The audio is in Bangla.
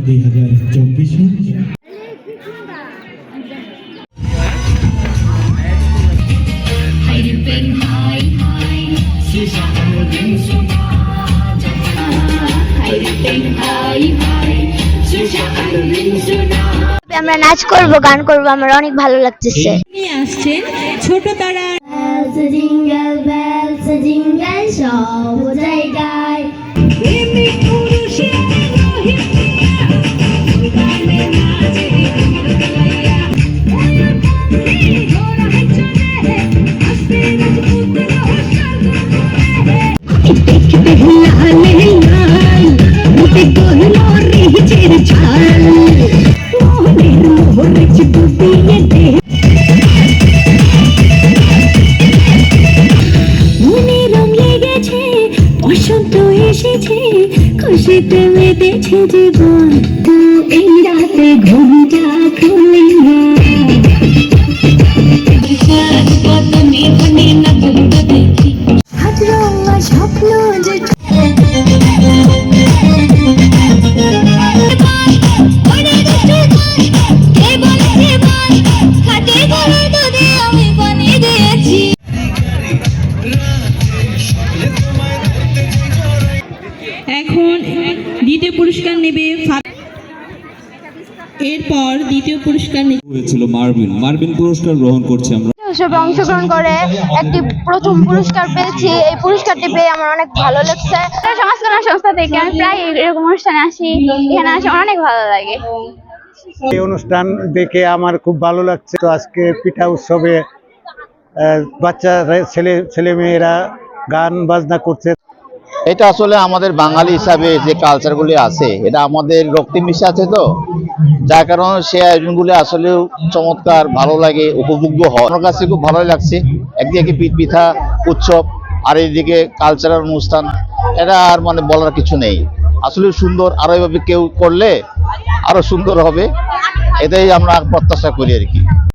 2024 আমরা নাচ করব, গান করব, আমার অনেক ভালো লাগতেছে। নিয়ে আসছেন ছোট তারা জিঙ্গল বেলস জিঙ্গল সব জায়গায় বসন্ত এসেছে, খুশিতে মেতেছে জীবন, তো এই রাতে ঘুমটা খুলে স্বপ্ন যে এখন দ্বিতীয় পুরস্কার নেবে এরপর দ্বিতীয় পুরস্কার হয়েছিল মার্বিন পুরস্কার গ্রহণ করছি আমরা। উৎসবে অংশগ্রহণ করে একটি প্রথম পুরস্কার পেয়েছি। এই পুরস্কারটি পেয়ে আমার অনেক ভালো লাগছে। সমাজ কল্যাণ সংস্থা থেকে আমি প্রায় এরকম অনুষ্ঠানে আসি, এখানে আসে আমার অনেক ভালো লাগে। এই অনুষ্ঠান দেখে আমার খুব ভালো লাগছে। তো আজকে পিঠা উৎসবে বাচ্চা ছেলে মেয়েরা গান বাজনা করছে। এটা আসলে আমাদের বাঙালি হিসাবে যে কালচারগুলি আছে, এটা আমাদের রক্তে মিশে আছে, তো যার কারণে সে আয়োজনগুলি আসলে চমৎকার, ভালো লাগে, উপভোগ্য হয়। আমার কাছে খুব ভালোই লাগছে। একদিকে পিঠা উৎসব আর এইদিকে কালচারাল অনুষ্ঠান, এটা আর মানে বলার কিছু নেই। আসলে সুন্দর, আরো এভাবে কেউ করলে আরো সুন্দর হবে, এটাই আমরা প্রত্যাশা করি আর কি।